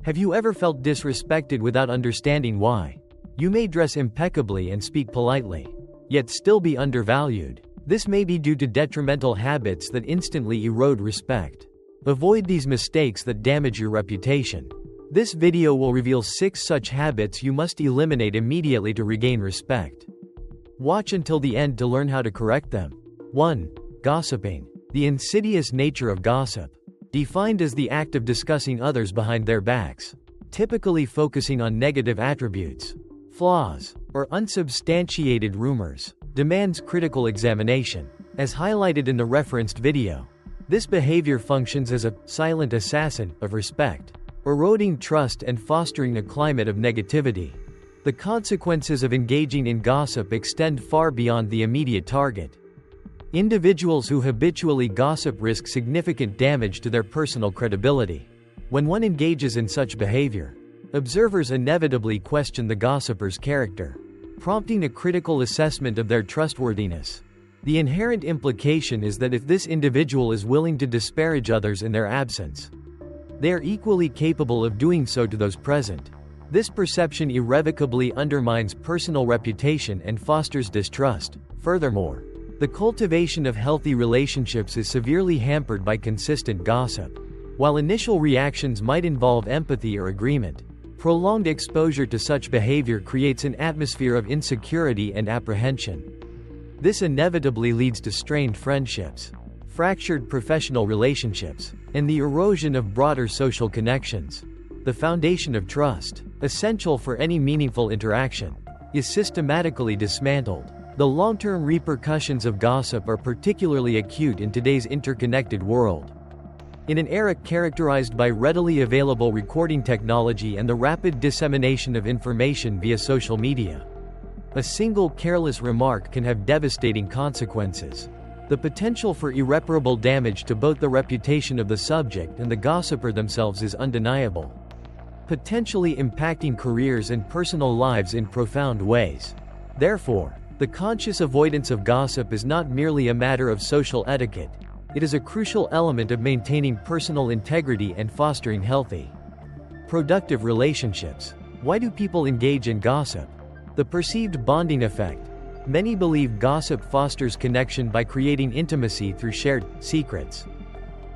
Have you ever felt disrespected without understanding why? You may dress impeccably and speak politely, yet still be undervalued. This may be due to detrimental habits that instantly erode respect. Avoid these mistakes that damage your reputation. This video will reveal 6 such habits you must eliminate immediately to regain respect. Watch until the end to learn how to correct them. 1. Gossiping. The insidious nature of gossip. Defined as the act of discussing others behind their backs, typically focusing on negative attributes, flaws, or unsubstantiated rumors, demands critical examination. As highlighted in the referenced video, this behavior functions as a silent assassin of respect, eroding trust and fostering a climate of negativity. The consequences of engaging in gossip extend far beyond the immediate target. Individuals who habitually gossip risk significant damage to their personal credibility. When one engages in such behavior, observers inevitably question the gossiper's character, prompting a critical assessment of their trustworthiness. The inherent implication is that if this individual is willing to disparage others in their absence, they are equally capable of doing so to those present. This perception irrevocably undermines personal reputation and fosters distrust. Furthermore, the cultivation of healthy relationships is severely hampered by consistent gossip. While initial reactions might involve empathy or agreement, prolonged exposure to such behavior creates an atmosphere of insecurity and apprehension. This inevitably leads to strained friendships, fractured professional relationships, and the erosion of broader social connections. The foundation of trust, essential for any meaningful interaction, is systematically dismantled. The long-term repercussions of gossip are particularly acute in today's interconnected world. In an era characterized by readily available recording technology and the rapid dissemination of information via social media, a single careless remark can have devastating consequences. The potential for irreparable damage to both the reputation of the subject and the gossiper themselves is undeniable, potentially impacting careers and personal lives in profound ways. Therefore, the conscious avoidance of gossip is not merely a matter of social etiquette, it is a crucial element of maintaining personal integrity and fostering healthy, productive relationships. Why do people engage in gossip? The perceived bonding effect. Many believe gossip fosters connection by creating intimacy through shared secrets.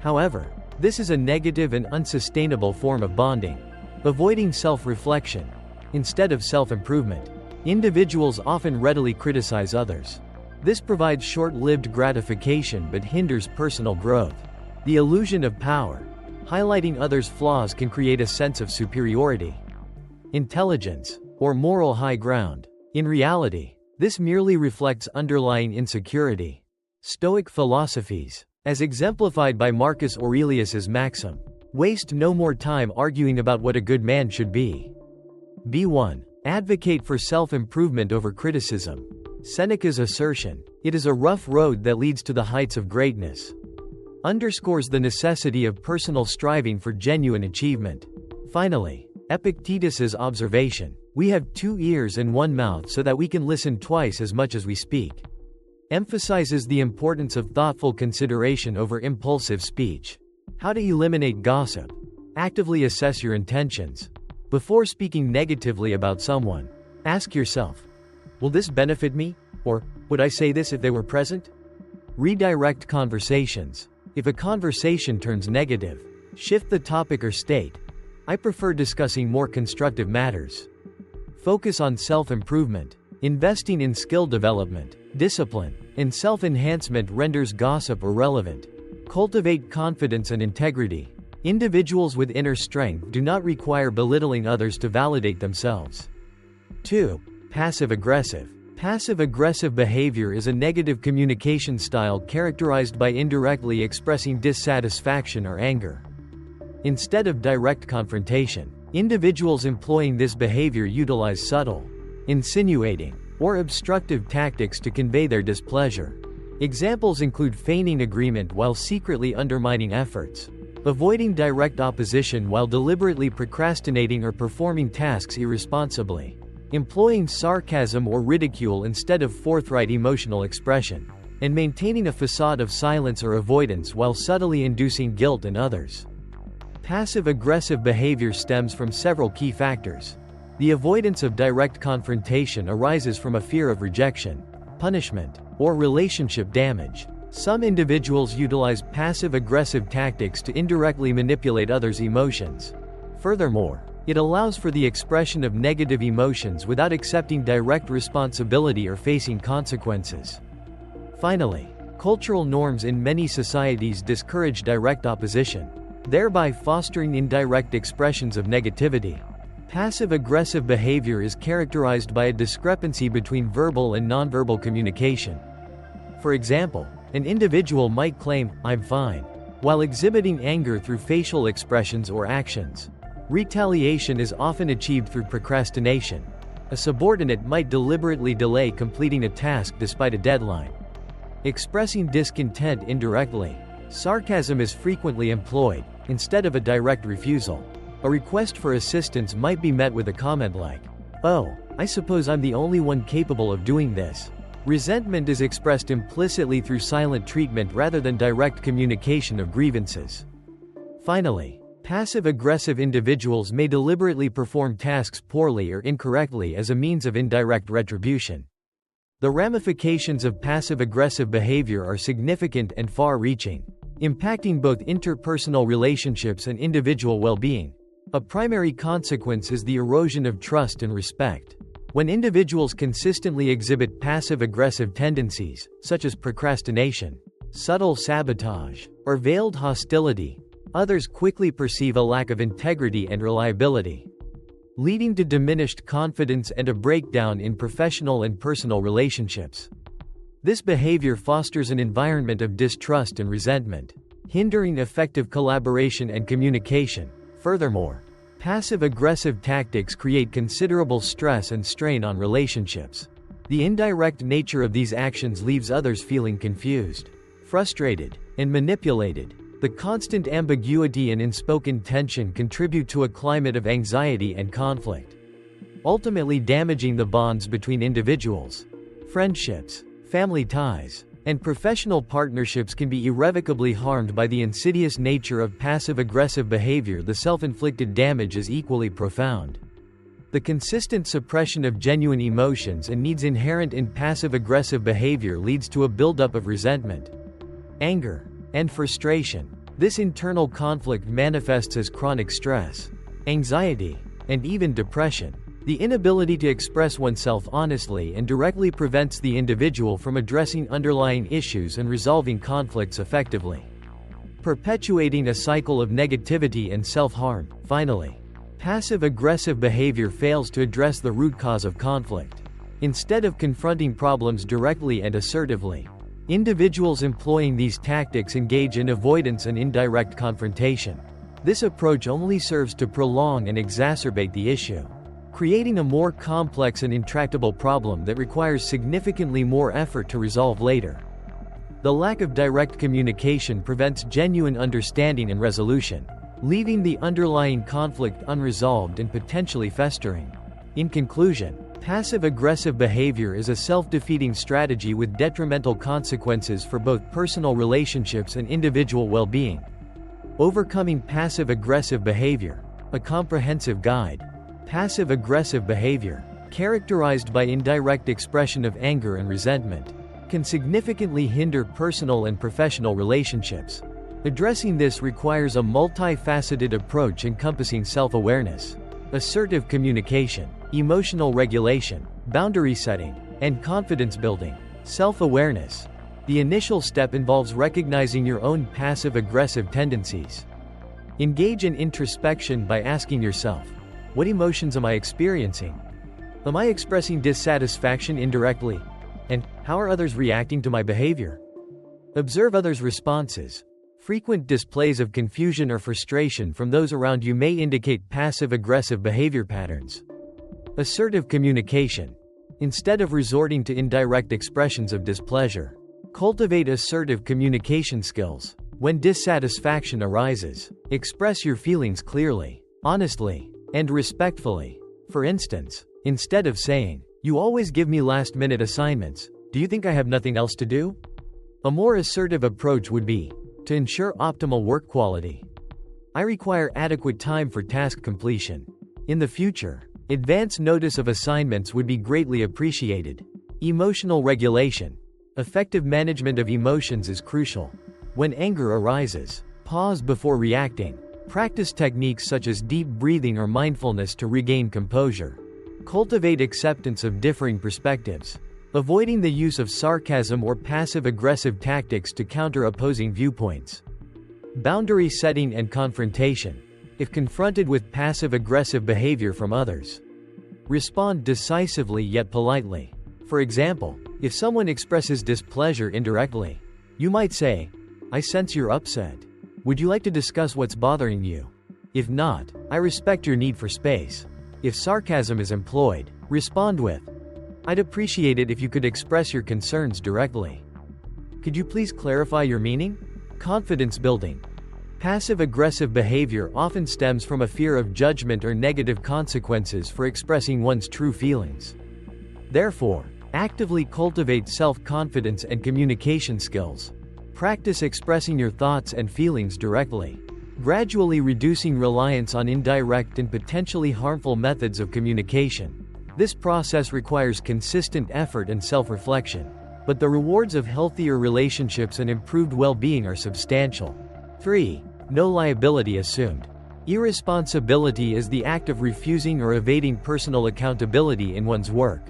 However, this is a negative and unsustainable form of bonding. Avoiding self-reflection. Instead of self-improvement, individuals often readily criticize others. This provides short-lived gratification but hinders personal growth. The illusion of power. Highlighting others' flaws can create a sense of superiority, intelligence, or moral high ground. In reality, this merely reflects underlying insecurity. Stoic philosophies, as exemplified by Marcus Aurelius's maxim, waste no more time arguing about what a good man should be. B1. Advocate for self-improvement over criticism. Seneca's assertion, "It is a rough road that leads to the heights of greatness," underscores the necessity of personal striving for genuine achievement. Finally, Epictetus's observation, "We have 2 ears and 1 mouth so that we can listen twice as much as we speak," emphasizes the importance of thoughtful consideration over impulsive speech. How to eliminate gossip. Actively assess your intentions. Before speaking negatively about someone, ask yourself, will this benefit me? Or, would I say this if they were present? Redirect conversations. If a conversation turns negative, shift the topic or state, "I prefer discussing more constructive matters." Focus on self-improvement. Investing in skill development, discipline, and self-enhancement renders gossip irrelevant. Cultivate confidence and integrity. Individuals with inner strength do not require belittling others to validate themselves. 2. Passive-aggressive. Passive-aggressive behavior is a negative communication style characterized by indirectly expressing dissatisfaction or anger. Instead of direct confrontation, individuals employing this behavior utilize subtle, insinuating, or obstructive tactics to convey their displeasure. Examples include feigning agreement while secretly undermining efforts, avoiding direct opposition while deliberately procrastinating or performing tasks irresponsibly, employing sarcasm or ridicule instead of forthright emotional expression, and maintaining a facade of silence or avoidance while subtly inducing guilt in others. Passive-aggressive behavior stems from several key factors. The avoidance of direct confrontation arises from a fear of rejection, punishment, or relationship damage. Some individuals utilize passive-aggressive tactics to indirectly manipulate others' emotions. Furthermore, it allows for the expression of negative emotions without accepting direct responsibility or facing consequences. Finally, cultural norms in many societies discourage direct opposition, thereby fostering indirect expressions of negativity. Passive-aggressive behavior is characterized by a discrepancy between verbal and nonverbal communication. For example, an individual might claim, "I'm fine," while exhibiting anger through facial expressions or actions. Retaliation is often achieved through procrastination. A subordinate might deliberately delay completing a task despite a deadline. Expressing discontent indirectly. Sarcasm is frequently employed, instead of a direct refusal. A request for assistance might be met with a comment like, "Oh, I suppose I'm the only one capable of doing this." Resentment is expressed implicitly through silent treatment rather than direct communication of grievances. Finally, passive-aggressive individuals may deliberately perform tasks poorly or incorrectly as a means of indirect retribution. The ramifications of passive-aggressive behavior are significant and far-reaching, impacting both interpersonal relationships and individual well-being. A primary consequence is the erosion of trust and respect. When individuals consistently exhibit passive-aggressive tendencies, such as procrastination, subtle sabotage, or veiled hostility, others quickly perceive a lack of integrity and reliability, leading to diminished confidence and a breakdown in professional and personal relationships. This behavior fosters an environment of distrust and resentment, hindering effective collaboration and communication. Furthermore, passive-aggressive tactics create considerable stress and strain on relationships. The indirect nature of these actions leaves others feeling confused, frustrated, and manipulated. The constant ambiguity and unspoken tension contribute to a climate of anxiety and conflict, ultimately damaging the bonds between individuals. Friendships, family ties, and professional partnerships can be irrevocably harmed by the insidious nature of passive-aggressive behavior. The self-inflicted damage is equally profound. The consistent suppression of genuine emotions and needs inherent in passive-aggressive behavior leads to a buildup of resentment, anger, and frustration. This internal conflict manifests as chronic stress, anxiety, and even depression. The inability to express oneself honestly and directly prevents the individual from addressing underlying issues and resolving conflicts effectively, perpetuating a cycle of negativity and self-harm. Finally, passive-aggressive behavior fails to address the root cause of conflict. Instead of confronting problems directly and assertively, individuals employing these tactics engage in avoidance and indirect confrontation. This approach only serves to prolong and exacerbate the issue, creating a more complex and intractable problem that requires significantly more effort to resolve later. The lack of direct communication prevents genuine understanding and resolution, leaving the underlying conflict unresolved and potentially festering. In conclusion, passive-aggressive behavior is a self-defeating strategy with detrimental consequences for both personal relationships and individual well-being. Overcoming passive-aggressive behavior, a comprehensive guide. Passive-aggressive behavior, characterized by indirect expression of anger and resentment, can significantly hinder personal and professional relationships. Addressing this requires a multifaceted approach encompassing self-awareness, assertive communication, emotional regulation, boundary setting, and confidence building. Self-awareness. The initial step involves recognizing your own passive-aggressive tendencies. Engage in introspection by asking yourself, what emotions am I experiencing? Am I expressing dissatisfaction indirectly? And how are others reacting to my behavior? Observe others' responses. Frequent displays of confusion or frustration from those around you may indicate passive-aggressive behavior patterns. Assertive communication. Instead of resorting to indirect expressions of displeasure, cultivate assertive communication skills. When dissatisfaction arises, express your feelings clearly, honestly, and respectfully. For instance, instead of saying, "You always give me last-minute assignments, do you think I have nothing else to do?" A more assertive approach would be, to ensure optimal work quality, I require adequate time for task completion. In the future, advance notice of assignments would be greatly appreciated. Emotional regulation. Effective management of emotions is crucial. When anger arises, pause before reacting. Practice techniques such as deep breathing or mindfulness to regain composure. Cultivate acceptance of differing perspectives. Avoiding the use of sarcasm or passive-aggressive tactics to counter opposing viewpoints. Boundary setting and confrontation. If confronted with passive-aggressive behavior from others, respond decisively yet politely. For example, if someone expresses displeasure indirectly, you might say, "I sense you're upset. Would you like to discuss what's bothering you? If not, I respect your need for space." If sarcasm is employed, respond with, "I'd appreciate it if you could express your concerns directly. Could you please clarify your meaning?" Confidence building. Passive-aggressive behavior often stems from a fear of judgment or negative consequences for expressing one's true feelings. Therefore, actively cultivate self-confidence and communication skills. Practice expressing your thoughts and feelings directly, gradually reducing reliance on indirect and potentially harmful methods of communication. This process requires consistent effort and self-reflection, but the rewards of healthier relationships and improved well-being are substantial. 3. No liability assumed. Irresponsibility is the act of refusing or evading personal accountability in one's work,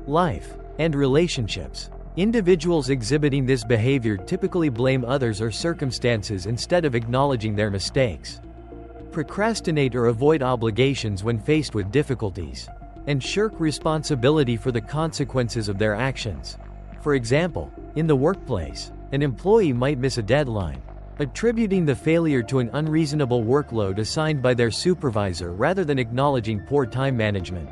life, and relationships. Individuals exhibiting this behavior typically blame others or circumstances instead of acknowledging their mistakes. Procrastinate or avoid obligations when faced with difficulties, and shirk responsibility for the consequences of their actions. For example, in the workplace, an employee might miss a deadline, attributing the failure to an unreasonable workload assigned by their supervisor rather than acknowledging poor time management.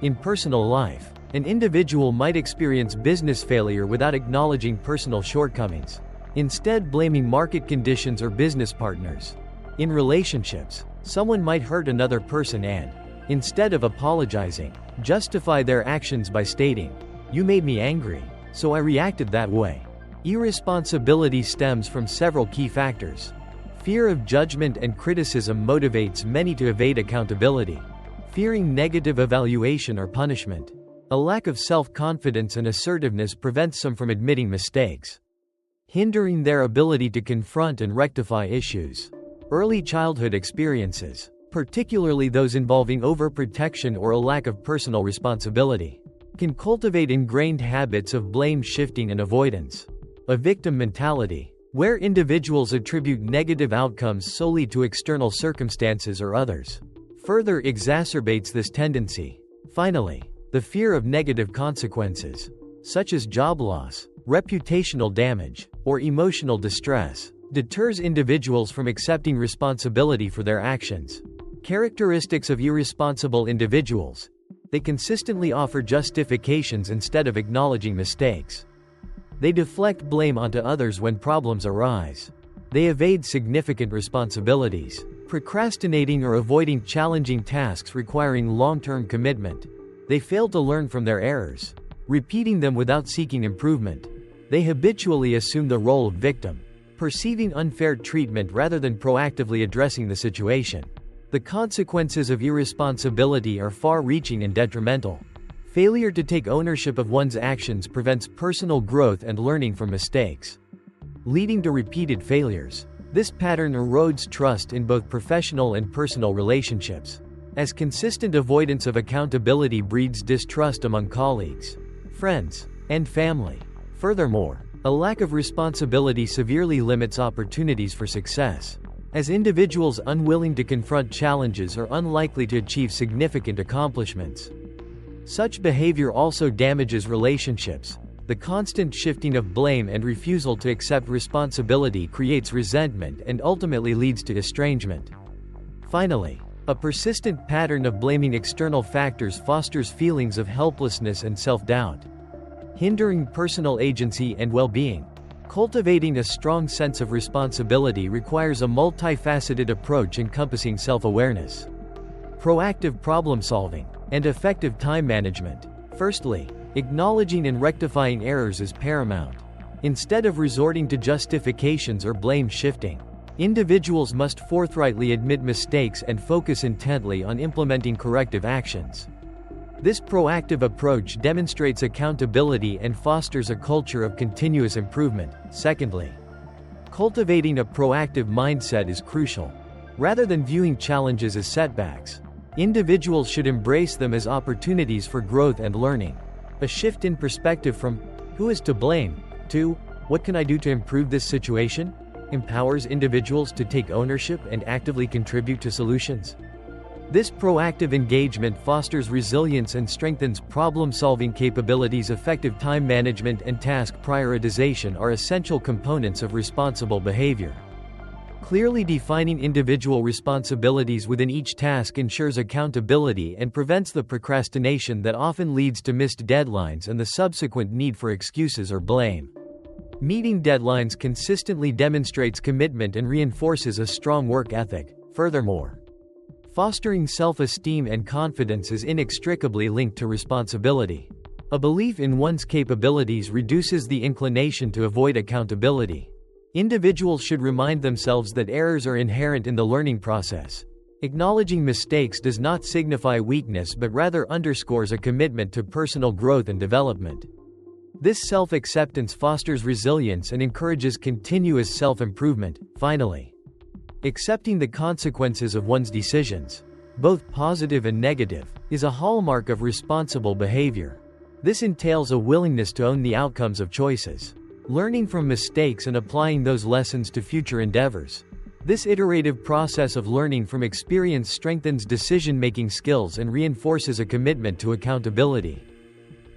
In personal life, an individual might experience business failure without acknowledging personal shortcomings, instead blaming market conditions or business partners. In relationships, someone might hurt another person and, instead of apologizing, justify their actions by stating, "You made me angry, so I reacted that way." Irresponsibility stems from several key factors. Fear of judgment and criticism motivates many to evade accountability, fearing negative evaluation or punishment. A lack of self-confidence and assertiveness prevents some from admitting mistakes, hindering their ability to confront and rectify issues. Early childhood experiences, particularly those involving overprotection or a lack of personal responsibility, can cultivate ingrained habits of blame shifting and avoidance. A victim mentality, where individuals attribute negative outcomes solely to external circumstances or others, further exacerbates this tendency. Finally, the fear of negative consequences, such as job loss, reputational damage, or emotional distress, deters individuals from accepting responsibility for their actions. Characteristics of irresponsible individuals: they consistently offer justifications instead of acknowledging mistakes. They deflect blame onto others when problems arise. They evade significant responsibilities, procrastinating or avoiding challenging tasks requiring long-term commitment. They fail to learn from their errors, repeating them without seeking improvement. They habitually assume the role of victim, perceiving unfair treatment rather than proactively addressing the situation. The consequences of irresponsibility are far-reaching and detrimental. Failure to take ownership of one's actions prevents personal growth and learning from mistakes, leading to repeated failures. This pattern erodes trust in both professional and personal relationships, as consistent avoidance of accountability breeds distrust among colleagues, friends, and family. Furthermore, a lack of responsibility severely limits opportunities for success, as individuals unwilling to confront challenges are unlikely to achieve significant accomplishments. Such behavior also damages relationships. The constant shifting of blame and refusal to accept responsibility creates resentment and ultimately leads to estrangement. Finally, a persistent pattern of blaming external factors fosters feelings of helplessness and self-doubt, hindering personal agency and well-being. Cultivating a strong sense of responsibility requires a multifaceted approach encompassing self-awareness, proactive problem-solving, and effective time management. Firstly, acknowledging and rectifying errors is paramount. Instead of resorting to justifications or blame shifting, Individuals must forthrightly admit mistakes and focus intently on implementing corrective actions. This proactive approach demonstrates accountability and fosters a culture of continuous improvement. Secondly, cultivating a proactive mindset is crucial. Rather than viewing challenges as setbacks, individuals should embrace them as opportunities for growth and learning. A shift in perspective from, "Who is to blame?" to, "What can I do to improve this situation?" empowers individuals to take ownership and actively contribute to solutions. This proactive engagement fosters resilience and strengthens problem-solving capabilities. Effective time management and task prioritization are essential components of responsible behavior. Clearly defining individual responsibilities within each task ensures accountability and prevents the procrastination that often leads to missed deadlines and the subsequent need for excuses or blame. Meeting deadlines consistently demonstrates commitment and reinforces a strong work ethic. Furthermore, fostering self-esteem and confidence is inextricably linked to responsibility. A belief in one's capabilities reduces the inclination to avoid accountability. Individuals should remind themselves that errors are inherent in the learning process. Acknowledging mistakes does not signify weakness but rather underscores a commitment to personal growth and development. This self-acceptance fosters resilience and encourages continuous self-improvement. Finally, accepting the consequences of one's decisions, both positive and negative, is a hallmark of responsible behavior. This entails a willingness to own the outcomes of choices, learning from mistakes and applying those lessons to future endeavors. This iterative process of learning from experience strengthens decision-making skills and reinforces a commitment to accountability.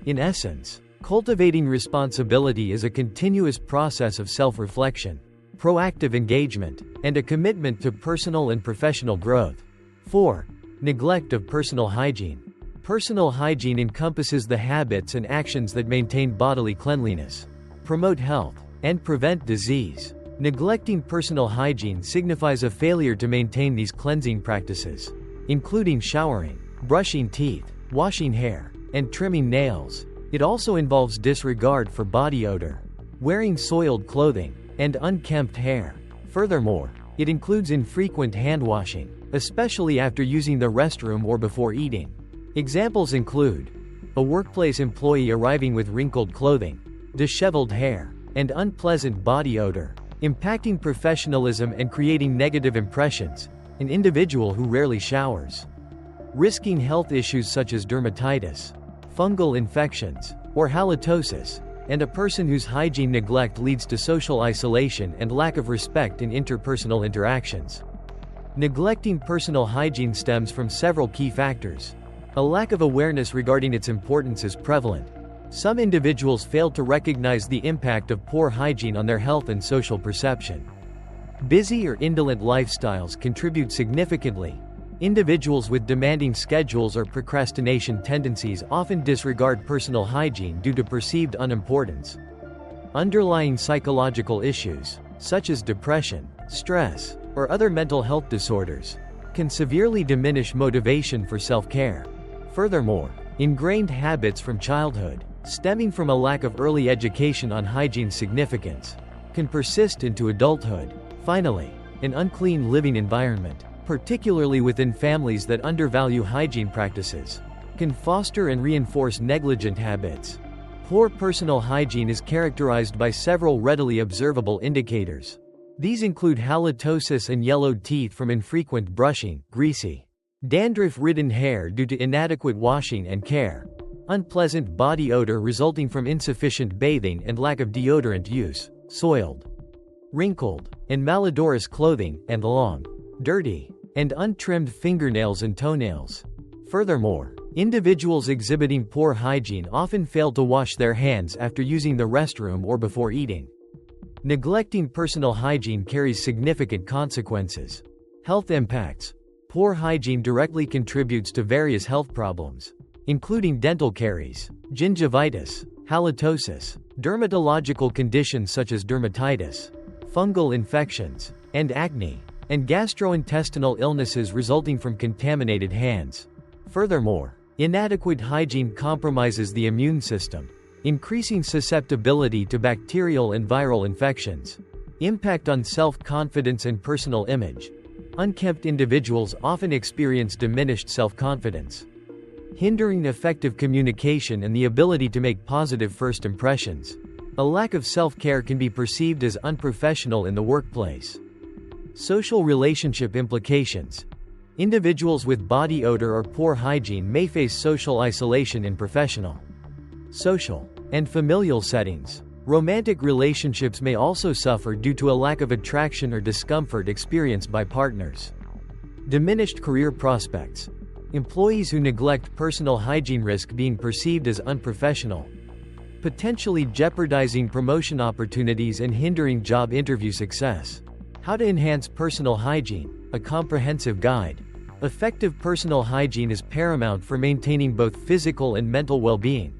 In essence, cultivating responsibility is a continuous process of self-reflection, proactive engagement, and a commitment to personal and professional growth. 4. Neglect of personal hygiene. Personal hygiene encompasses the habits and actions that maintain bodily cleanliness, promote health, and prevent disease. Neglecting personal hygiene signifies a failure to maintain these cleansing practices, including showering, brushing teeth, washing hair, and trimming nails. It also involves disregard for body odor, wearing soiled clothing, and unkempt hair. Furthermore, it includes infrequent hand washing, especially after using the restroom or before eating. Examples include a workplace employee arriving with wrinkled clothing, disheveled hair, and unpleasant body odor, impacting professionalism and creating negative impressions. An individual who rarely showers, risking health issues such as dermatitis, fungal infections, or halitosis, and a person whose hygiene neglect leads to social isolation and lack of respect in interpersonal interactions. Neglecting personal hygiene stems from several key factors. A lack of awareness regarding its importance is prevalent. Some individuals fail to recognize the impact of poor hygiene on their health and social perception. Busy or indolent lifestyles contribute significantly. Individuals with demanding schedules or procrastination tendencies often disregard personal hygiene due to perceived unimportance. Underlying psychological issues, such as depression, stress, or other mental health disorders, can severely diminish motivation for self-care. Furthermore, ingrained habits from childhood, stemming from a lack of early education on hygiene's significance, can persist into adulthood. Finally, an unclean living environment, particularly within families that undervalue hygiene practices, can foster and reinforce negligent habits. Poor personal hygiene is characterized by several readily observable indicators. These include halitosis and yellowed teeth from infrequent brushing, greasy, dandruff-ridden hair due to inadequate washing and care, unpleasant body odor resulting from insufficient bathing and lack of deodorant use, soiled, wrinkled, and malodorous clothing, and long, dirty, and untrimmed fingernails and toenails. Furthermore, individuals exhibiting poor hygiene often fail to wash their hands after using the restroom or before eating. Neglecting personal hygiene carries significant consequences. Health impacts. Poor hygiene directly contributes to various health problems, including dental caries, gingivitis, halitosis, dermatological conditions such as dermatitis, fungal infections, and acne, and gastrointestinal illnesses resulting from contaminated hands. Furthermore, inadequate hygiene compromises the immune system, increasing susceptibility to bacterial and viral infections. Impact on self-confidence and personal image. Unkempt individuals often experience diminished self-confidence, hindering effective communication and the ability to make positive first impressions. A lack of self-care can be perceived as unprofessional in the workplace. Social relationship implications. Individuals with body odor or poor hygiene may face social isolation in professional, social, and familial settings. Romantic relationships may also suffer due to a lack of attraction or discomfort experienced by partners. Diminished career prospects. Employees who neglect personal hygiene risk being perceived as unprofessional, potentially jeopardizing promotion opportunities and hindering job interview success. How to enhance personal hygiene. A comprehensive guide. Effective personal hygiene is paramount for maintaining both physical and mental well-being,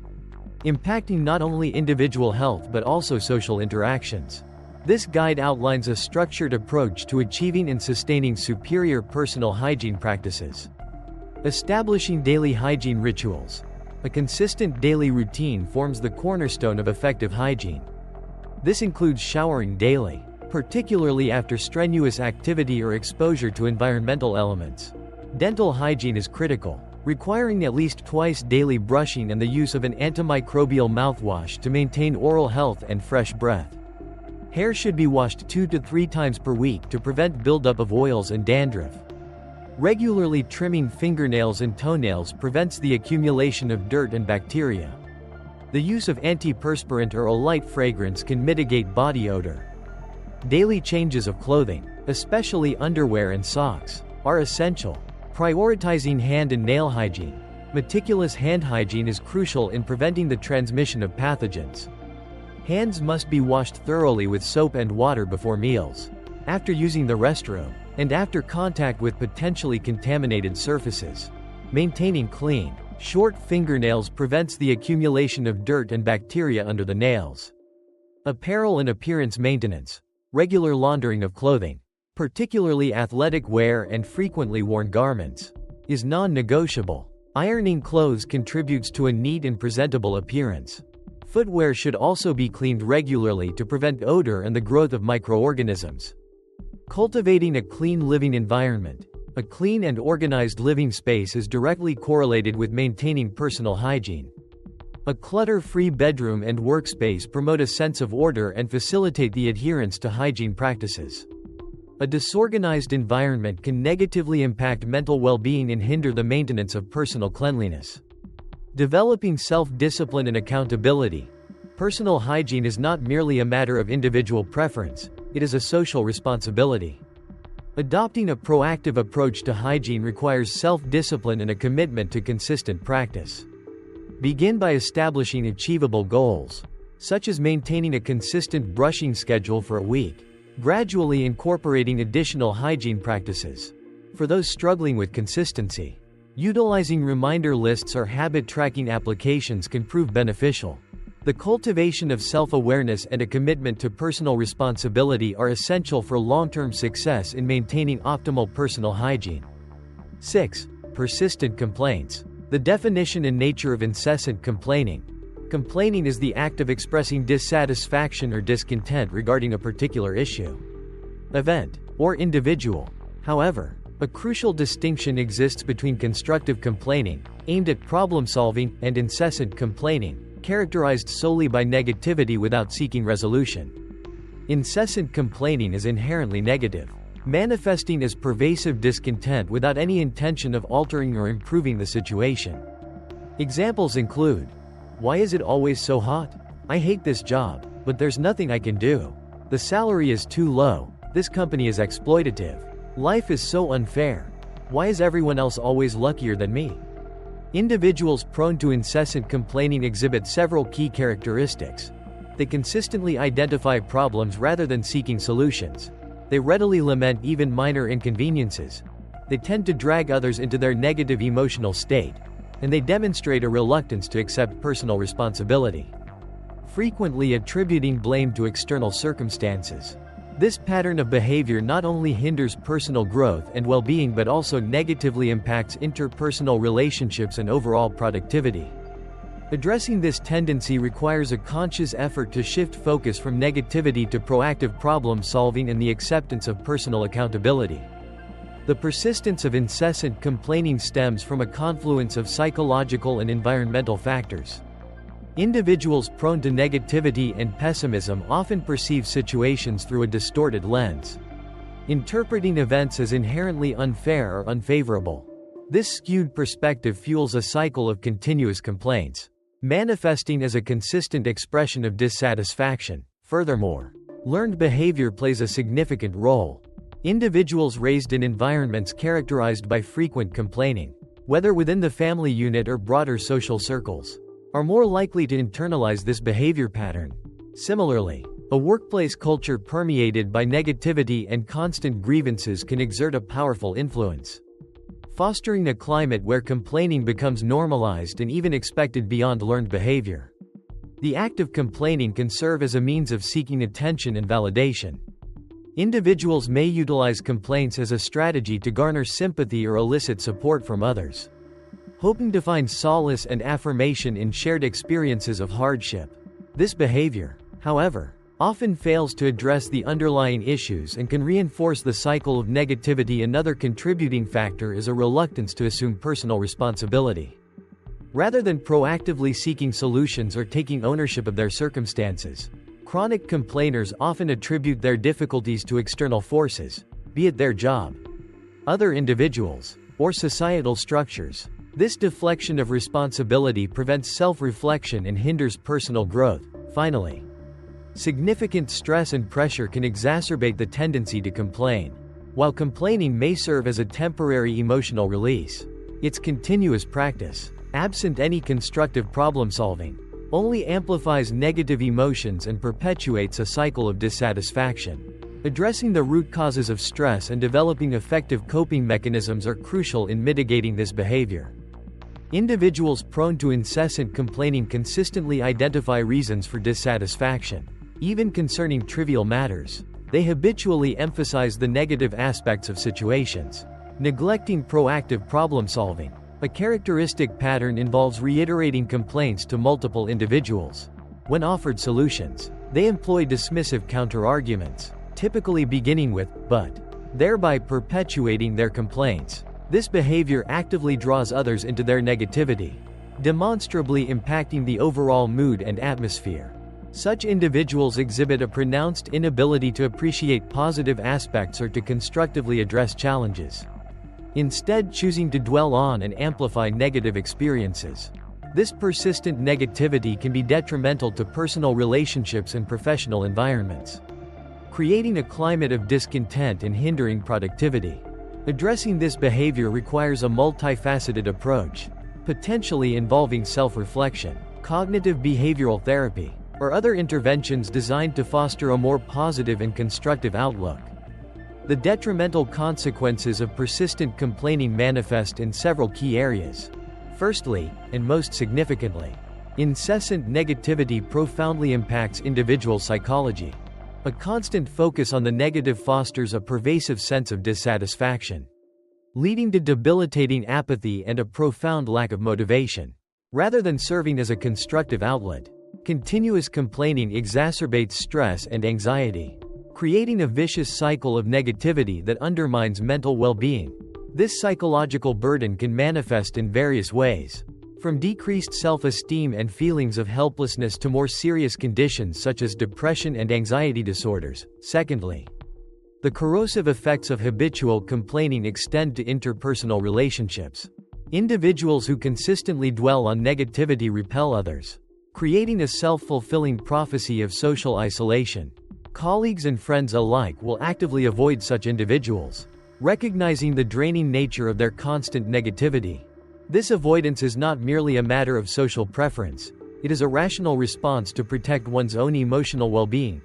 impacting not only individual health but also social interactions. This guide outlines a structured approach to achieving and sustaining superior personal hygiene practices. Establishing daily hygiene rituals. A consistent daily routine forms the cornerstone of effective hygiene. This includes showering daily, particularly after strenuous activity or exposure to environmental elements. Dental hygiene is critical, requiring at least twice daily brushing and the use of an antimicrobial mouthwash to maintain oral health and fresh breath. Hair should be washed 2 to 3 times per week to prevent buildup of oils and dandruff. Regularly trimming fingernails and toenails prevents the accumulation of dirt and bacteria. The use of antiperspirant or a light fragrance can mitigate body odor. Daily changes of clothing, especially underwear and socks, are essential. Prioritizing hand and nail hygiene. Meticulous hand hygiene is crucial in preventing the transmission of pathogens. Hands must be washed thoroughly with soap and water before meals, after using the restroom, and after contact with potentially contaminated surfaces. Maintaining clean, short fingernails prevents the accumulation of dirt and bacteria under the nails. Apparel and appearance maintenance. Regular laundering of clothing, particularly athletic wear and frequently worn garments, is non-negotiable. Ironing clothes contributes to a neat and presentable appearance. Footwear should also be cleaned regularly to prevent odor and the growth of microorganisms. Cultivating a clean living environment. A clean and organized living space is directly correlated with maintaining personal hygiene. A clutter-free bedroom and workspace promote a sense of order and facilitate the adherence to hygiene practices. A disorganized environment can negatively impact mental well-being and hinder the maintenance of personal cleanliness. Developing self-discipline and accountability. Personal hygiene is not merely a matter of individual preference, it is a social responsibility. Adopting a proactive approach to hygiene requires self-discipline and a commitment to consistent practice. Begin by establishing achievable goals, such as maintaining a consistent brushing schedule for a week, gradually incorporating additional hygiene practices. For those struggling with consistency, utilizing reminder lists or habit tracking applications can prove beneficial. The cultivation of self-awareness and a commitment to personal responsibility are essential for long-term success in maintaining optimal personal hygiene. 6. Persistent complaints. The definition and nature of incessant complaining. Complaining is the act of expressing dissatisfaction or discontent regarding a particular issue, event, or individual. However, a crucial distinction exists between constructive complaining, aimed at problem-solving, and incessant complaining, characterized solely by negativity without seeking resolution. Incessant complaining is inherently negative, manifesting as pervasive discontent without any intention of altering or improving the situation. Examples include: why is it always so hot? I hate this job, but there's nothing I can do. The salary is too low. This company is exploitative. Life is so unfair. Why is everyone else always luckier than me? Individuals prone to incessant complaining exhibit several key characteristics. They consistently identify problems rather than seeking solutions. They readily lament even minor inconveniences. They tend to drag others into their negative emotional state, and they demonstrate a reluctance to accept personal responsibility, frequently attributing blame to external circumstances. This pattern of behavior not only hinders personal growth and well-being but also negatively impacts interpersonal relationships and overall productivity. Addressing this tendency requires a conscious effort to shift focus from negativity to proactive problem solving and the acceptance of personal accountability. The persistence of incessant complaining stems from a confluence of psychological and environmental factors. Individuals prone to negativity and pessimism often perceive situations through a distorted lens, interpreting events as inherently unfair or unfavorable. This skewed perspective fuels a cycle of continuous complaints, manifesting as a consistent expression of dissatisfaction. Furthermore, learned behavior plays a significant role. Individuals raised in environments characterized by frequent complaining, whether within the family unit or broader social circles, are more likely to internalize this behavior pattern. Similarly, a workplace culture permeated by negativity and constant grievances can exert a powerful influence, fostering a climate where complaining becomes normalized and even expected beyond learned behavior. The act of complaining can serve as a means of seeking attention and validation. Individuals may utilize complaints as a strategy to garner sympathy or elicit support from others, hoping to find solace and affirmation in shared experiences of hardship. This behavior, however, often fails to address the underlying issues and can reinforce the cycle of negativity. Another contributing factor is a reluctance to assume personal responsibility. Rather than proactively seeking solutions or taking ownership of their circumstances, chronic complainers often attribute their difficulties to external forces, be it their job, other individuals, or societal structures. This deflection of responsibility prevents self-reflection and hinders personal growth. Finally, significant stress and pressure can exacerbate the tendency to complain. While complaining may serve as a temporary emotional release, its continuous practice, absent any constructive problem solving, only amplifies negative emotions and perpetuates a cycle of dissatisfaction. Addressing the root causes of stress and developing effective coping mechanisms are crucial in mitigating this behavior. Individuals prone to incessant complaining consistently identify reasons for dissatisfaction. Even concerning trivial matters, they habitually emphasize the negative aspects of situations, neglecting proactive problem solving. A characteristic pattern involves reiterating complaints to multiple individuals. When offered solutions, they employ dismissive counterarguments, typically beginning with, "but," thereby perpetuating their complaints. This behavior actively draws others into their negativity, demonstrably impacting the overall mood and atmosphere. Such individuals exhibit a pronounced inability to appreciate positive aspects or to constructively address challenges, instead choosing to dwell on and amplify negative experiences. This persistent negativity can be detrimental to personal relationships and professional environments, creating a climate of discontent and hindering productivity. Addressing this behavior requires a multifaceted approach, potentially involving self-reflection, cognitive behavioral therapy, or other interventions designed to foster a more positive and constructive outlook. The detrimental consequences of persistent complaining manifest in several key areas. Firstly, and most significantly, incessant negativity profoundly impacts individual psychology. A constant focus on the negative fosters a pervasive sense of dissatisfaction, leading to debilitating apathy and a profound lack of motivation. Rather than serving as a constructive outlet, continuous complaining exacerbates stress and anxiety, creating a vicious cycle of negativity that undermines mental well-being. This psychological burden can manifest in various ways, from decreased self-esteem and feelings of helplessness to more serious conditions such as depression and anxiety disorders. Secondly, the corrosive effects of habitual complaining extend to interpersonal relationships. Individuals who consistently dwell on negativity repel others, creating a self-fulfilling prophecy of social isolation. Colleagues and friends alike will actively avoid such individuals, recognizing the draining nature of their constant negativity. This avoidance is not merely a matter of social preference, it is a rational response to protect one's own emotional well-being.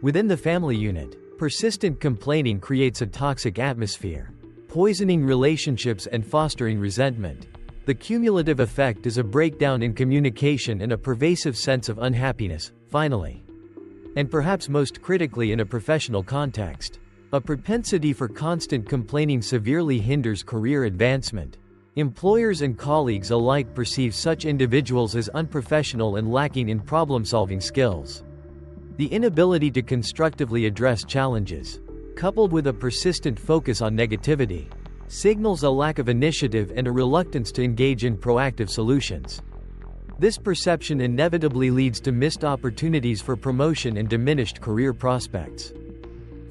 Within the family unit, persistent complaining creates a toxic atmosphere, poisoning relationships and fostering resentment. The cumulative effect is a breakdown in communication and a pervasive sense of unhappiness. Finally, and perhaps most critically in a professional context, a propensity for constant complaining severely hinders career advancement. Employers and colleagues alike perceive such individuals as unprofessional and lacking in problem-solving skills. The inability to constructively address challenges, coupled with a persistent focus on negativity, signals a lack of initiative and a reluctance to engage in proactive solutions. This perception inevitably leads to missed opportunities for promotion and diminished career prospects.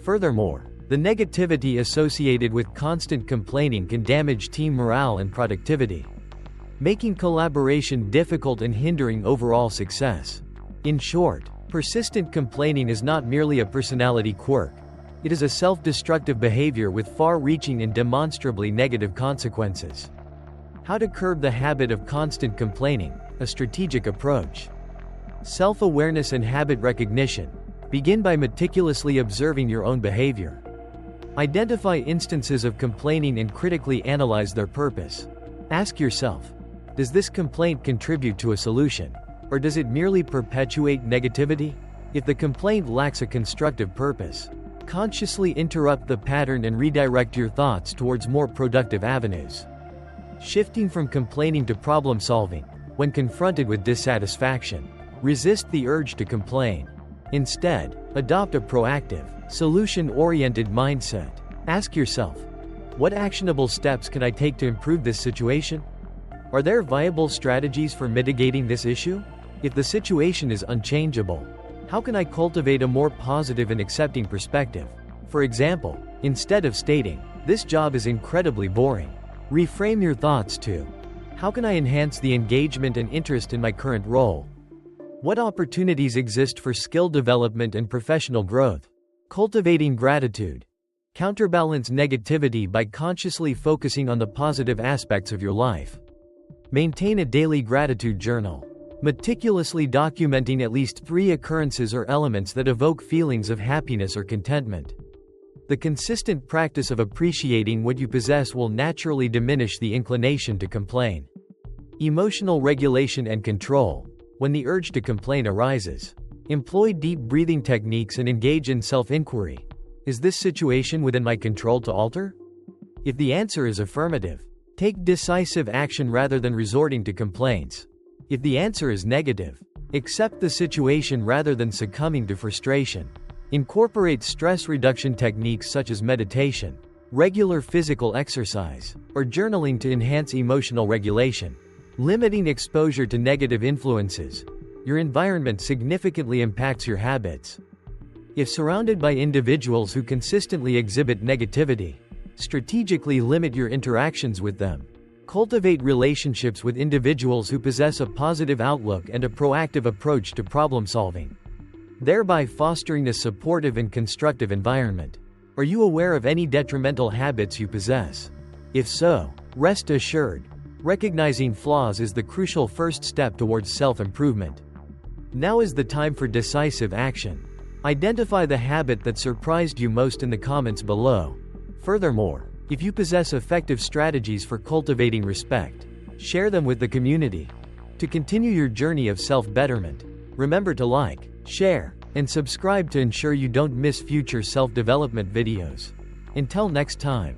Furthermore, the negativity associated with constant complaining can damage team morale and productivity, making collaboration difficult and hindering overall success. In short, persistent complaining is not merely a personality quirk. It is a self-destructive behavior with far-reaching and demonstrably negative consequences. How to curb the habit of constant complaining, a strategic approach. Self-awareness and habit recognition. Begin by meticulously observing your own behavior. Identify instances of complaining and critically analyze their purpose. Ask yourself, does this complaint contribute to a solution, or does it merely perpetuate negativity? If the complaint lacks a constructive purpose, consciously interrupt the pattern and redirect your thoughts towards more productive avenues. Shifting from complaining to problem solving. When confronted with dissatisfaction, resist the urge to complain. Instead, adopt a proactive, solution-oriented mindset. Ask yourself, what actionable steps can I take to improve this situation? Are there viable strategies for mitigating this issue? If the situation is unchangeable, how can I cultivate a more positive and accepting perspective? For example, instead of stating, "This job is incredibly boring," reframe your thoughts to, "How can I enhance the engagement and interest in my current role? What opportunities exist for skill development and professional growth?" Cultivating gratitude. Counterbalance negativity by consciously focusing on the positive aspects of your life. Maintain a daily gratitude journal, meticulously documenting at least 3 occurrences or elements that evoke feelings of happiness or contentment. The consistent practice of appreciating what you possess will naturally diminish the inclination to complain. Emotional regulation and control. When the urge to complain arises, employ deep breathing techniques and engage in self-inquiry. Is this situation within my control to alter? If the answer is affirmative, take decisive action rather than resorting to complaints. If the answer is negative, accept the situation rather than succumbing to frustration. Incorporate stress reduction techniques such as meditation, regular physical exercise, or journaling to enhance emotional regulation. Limiting exposure to negative influences. Your environment significantly impacts your habits. If surrounded by individuals who consistently exhibit negativity, strategically limit your interactions with them. Cultivate relationships with individuals who possess a positive outlook and a proactive approach to problem solving, thereby fostering a supportive and constructive environment. Are you aware of any detrimental habits you possess? If so, rest assured, recognizing flaws is the crucial first step towards self-improvement. Now is the time for decisive action. Identify the habit that surprised you most in the comments below. Furthermore, if you possess effective strategies for cultivating respect, share them with the community. To continue your journey of self-betterment, remember to like, share, and subscribe to ensure you don't miss future self-development videos. Until next time.